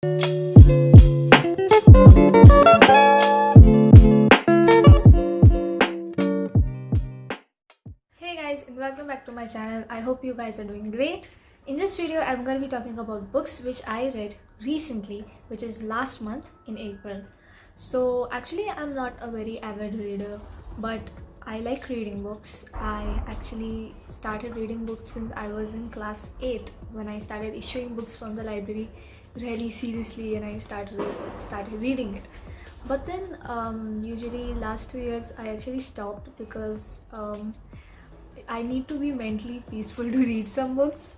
Hey guys, and welcome back to my channel. I hope you guys are doing great. In this video I'm going to be talking about books which I read recently, which is last month in April. So actually I'm not a very avid reader, but I like reading books. I actually started reading books since I was in class 8 when I started issuing books from the library really seriously, and I started reading it. But then usually last 2 years I actually stopped because I need to be mentally peaceful to read some books,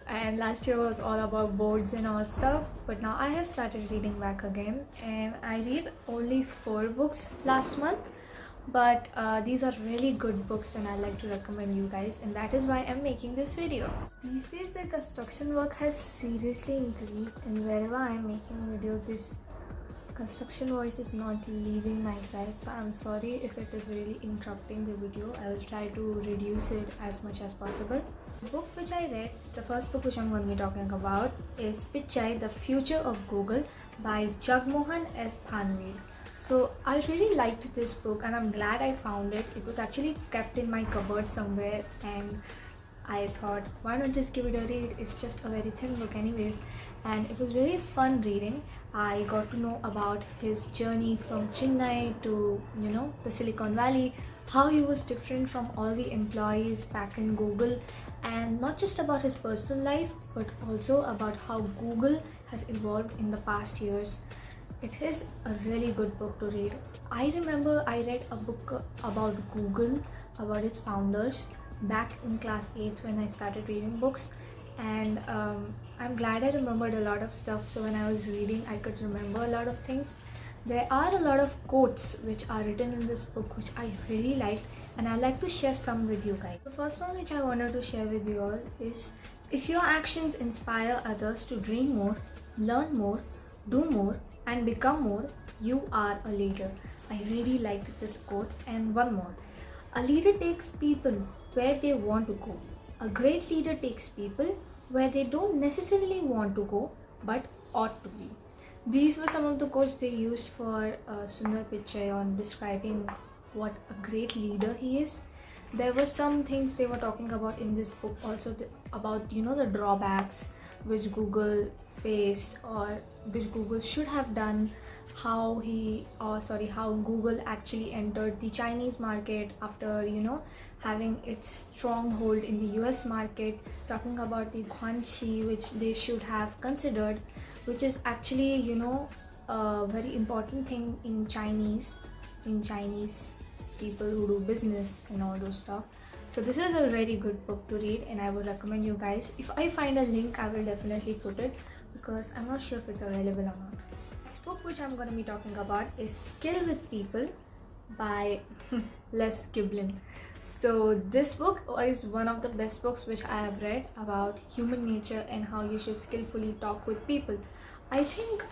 and last year was all about boards and all stuff. But now I have started reading back again, and I read only 4 books last month, but these are really good books and I like to recommend you guys, and that is why I'm making this video. These days the construction work has seriously increased, and wherever I'm making a video, this construction voice is not leaving my side, so I'm sorry if it is really interrupting the video. I will try to reduce it as much as possible. The book which I read, the first book which I'm going to be talking about is Pichai, The Future of Google by Jagmohan S. Bhanwir. So I really liked this book and I'm glad I found it. It was actually kept in my cupboard somewhere, and I thought, why not just give it a read? It's just a very thin book anyways, and it was really fun reading. I got to know about his journey from Chennai to, the Silicon Valley, how he was different from all the employees back in Google, and not just about his personal life, but also about how Google has evolved in the past years. It is a really good book to read. I remember I read a book about Google, about its founders, back in class 8 when I started reading books, and I'm glad I remembered a lot of stuff. So when I was reading, I could remember a lot of things. There are a lot of quotes which are written in this book which I really liked, and I'd like to share some with you guys. The first one which I wanted to share with you all is, if your actions inspire others to dream more, learn more, do more, and become more, you are a leader. I really liked this quote. And one more, a leader takes people where they want to go. A great leader takes people where they don't necessarily want to go but ought to be. These were some of the quotes they used for Sundar Pichai on describing what a great leader he is. There were some things they were talking about in this book also, about the drawbacks which Google faced, or which Google should have done, how Google actually entered the Chinese market after having its stronghold in the US market, talking about the Guanxi which they should have considered, which is actually a very important thing in Chinese people who do business and all those stuff. So this is a very good book to read, and I would recommend you guys. If I find a link, I will definitely put it, because I'm not sure if it's available or not. This book which I'm going to be talking about is Skill with People by Les Giblin. So this book is one of the best books which I have read about human nature and how you should skillfully talk with people. I think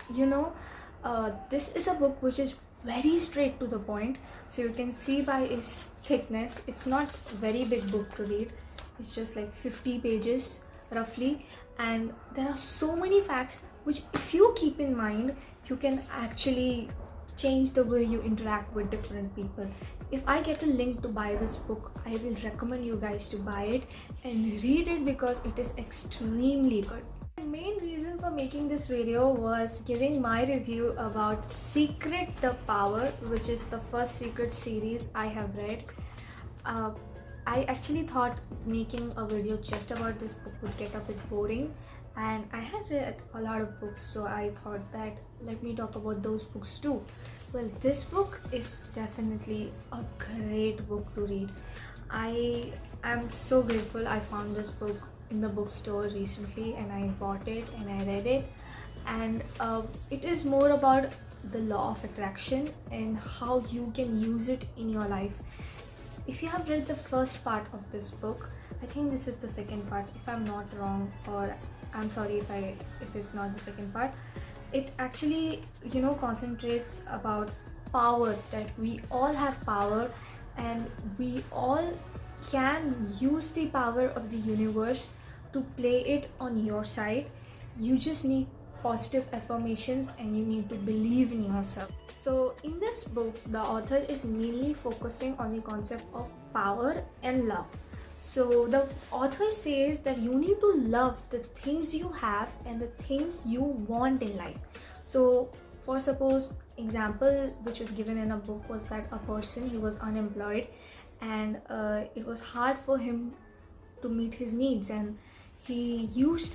this is a book which is very straight to the point. So you can see by its thickness, it's not a very big book to read. It's just like 50 pages roughly, and there are so many facts which, if you keep in mind, you can actually change the way you interact with different people. If I get a link to buy this book, I will recommend you guys to buy it and read it, because it is extremely good. The main reason for making this video was giving my review about Secret the Power, which is the first Secret series I have read. I actually thought making a video just about this book would get a bit boring, and I had read a lot of books, so I thought that let me talk about those books too. Well, this book is definitely a great book to read. I am so grateful I found this book in the bookstore recently, and I bought it and I read it. And it is more about the law of attraction and how you can use it in your life. If you have read the first part of this book, I think this is the second part if I'm not wrong, or I'm sorry if it's not the second part. It actually concentrates about power, that we all have power and we all can use the power of the universe to play it on your side. You just need positive affirmations and you need to believe in yourself. So in this book, the author is mainly focusing on the concept of power and love. So the author says that you need to love the things you have and the things you want in life. So for suppose example which was given in a book was that a person, he was unemployed and it was hard for him to meet his needs, and he used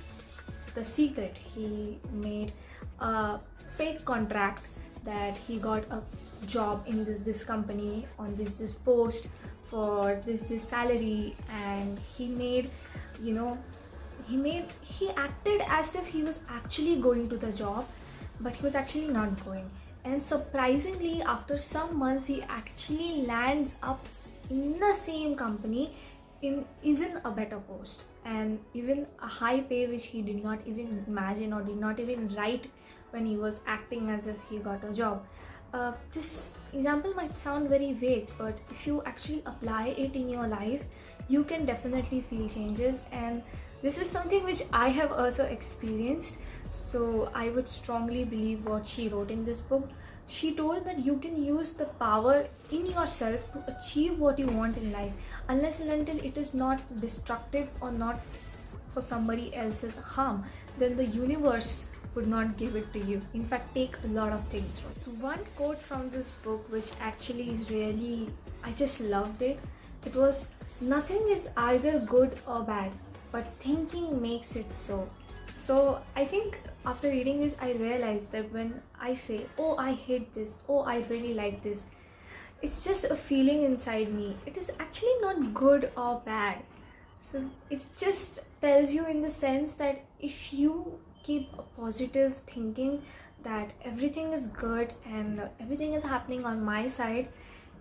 the secret. He made a fake contract that he got a job in this company on this post for this salary, and he made, you know, he acted as if he was actually going to the job, but he was actually not going. And surprisingly, after some months, he actually lands up in the same company in even a better post and even a high pay which he did not even imagine or did not even write when he was acting as if he got a job. This example might sound very vague, but if you actually apply it in your life, you can definitely feel changes, and this is something which I have also experienced. So I would strongly believe what she wrote in this book. She told that you can use the power in yourself to achieve what you want in life, unless and until it is not destructive or not for somebody else's harm, then the universe would not give it to you. In fact, take a lot of things from it. So one quote from this book which actually really, I just loved it. It was, "Nothing is either good or bad, but thinking makes it so." So I think after reading this, I realized that when I say, oh, I hate this, oh, I really like this, it's just a feeling inside me. It is actually not good or bad. So it just tells you in the sense that if you keep a positive thinking that everything is good and everything is happening on my side,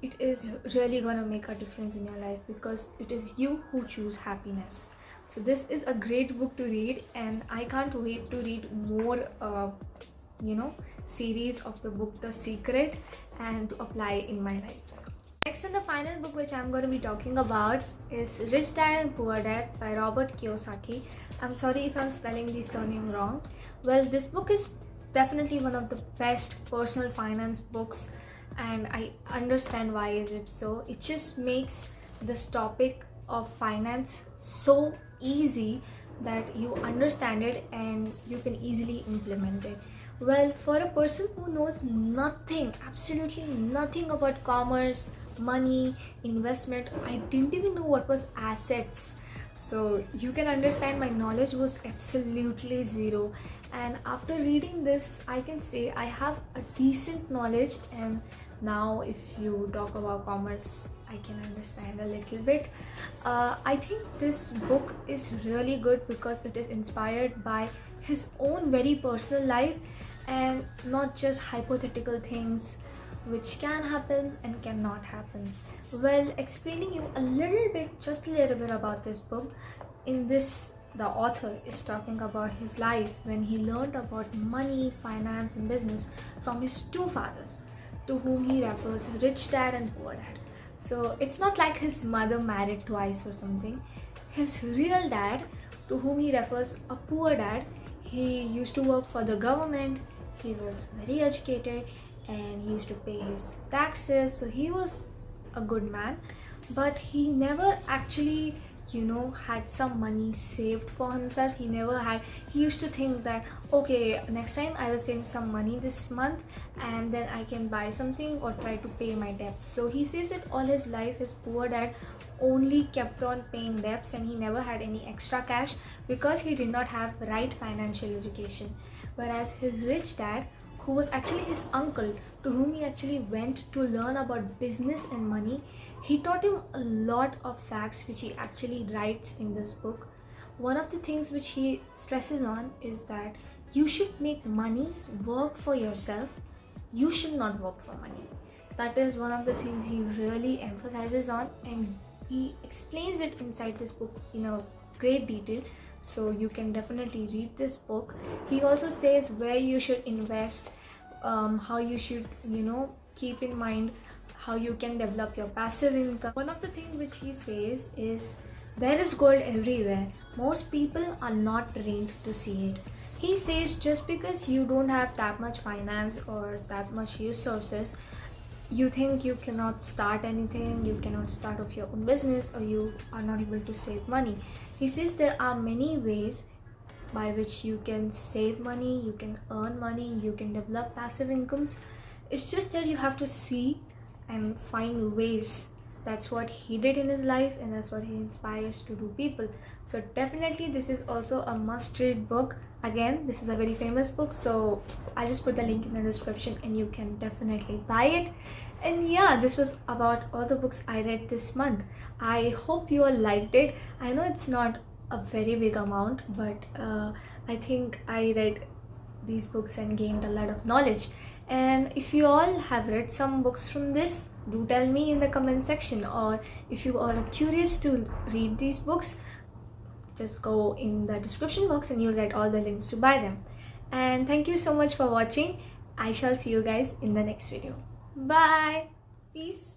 it is really gonna make a difference in your life, because it is you who choose happiness. So this is a great book to read, and I can't wait to read more series of the book The Secret and to apply it in my life. Next and the final book which I'm going to be talking about is Rich Dad and Poor Dad by Robert Kiyosaki. I'm sorry if I'm spelling the surname wrong. Well, this book is definitely one of the best personal finance books, and I understand why is it so. It just makes this topic of finance so easy that you understand it and you can easily implement it. Well, for a person who knows nothing, absolutely nothing about commerce, money, investment, I didn't even know what was assets. So you can understand my knowledge was absolutely zero. And after reading this, I can say I have a decent knowledge, and now if you talk about commerce, I can understand a little bit. I think this book is really good because it is inspired by his own very personal life and not just hypothetical things which can happen and cannot happen. Well, explaining you a little bit, just a little bit about this book, in this the author is talking about his life when he learned about money, finance and business from his two fathers, to whom he refers Rich Dad and Poor Dad. So it's not like his mother married twice or something. His real dad, to whom he refers a poor dad, he used to work for the government, he was very educated and he used to pay his taxes, so he was a good man, but he never actually had some money saved for himself. He used to think that, okay, next time I will save some money this month and then I can buy something or try to pay my debts. So he says that all his life his poor dad only kept on paying debts and he never had any extra cash because he did not have right financial education. Whereas his rich dad, who was actually his uncle, to whom he actually went to learn about business and money, he taught him a lot of facts which he actually writes in this book. One of the things which he stresses on is that you should make money work for yourself. You should not work for money. That is one of the things he really emphasizes on, and he explains it inside this book in a great detail. So you can definitely read this book. He also says where you should invest, how you should keep in mind how you can develop your passive income. One of the things which he says is there is gold everywhere. Most people are not trained to see it. He says just because you don't have that much finance or that much resources, you think you cannot start anything, you cannot start off your own business, or you are not able to save money. He says there are many ways by which you can save money, you can earn money, you can develop passive incomes. It's just that you have to see and find ways. That's what he did in his life, and that's what he inspires to do people. So definitely this is also a must read book. Again, this is a very famous book, so I'll just put the link in the description and you can definitely buy it. And yeah, this was about all the books I read this month. I hope you all liked it. I know it's not a very big amount, but I think I read these books and gained a lot of knowledge. And if you all have read some books from this, do tell me in the comment section, or if you all are curious to read these books, just go in the description box and you'll get all the links to buy them. And thank you so much for watching. I shall see you guys in the next video. Bye. Peace.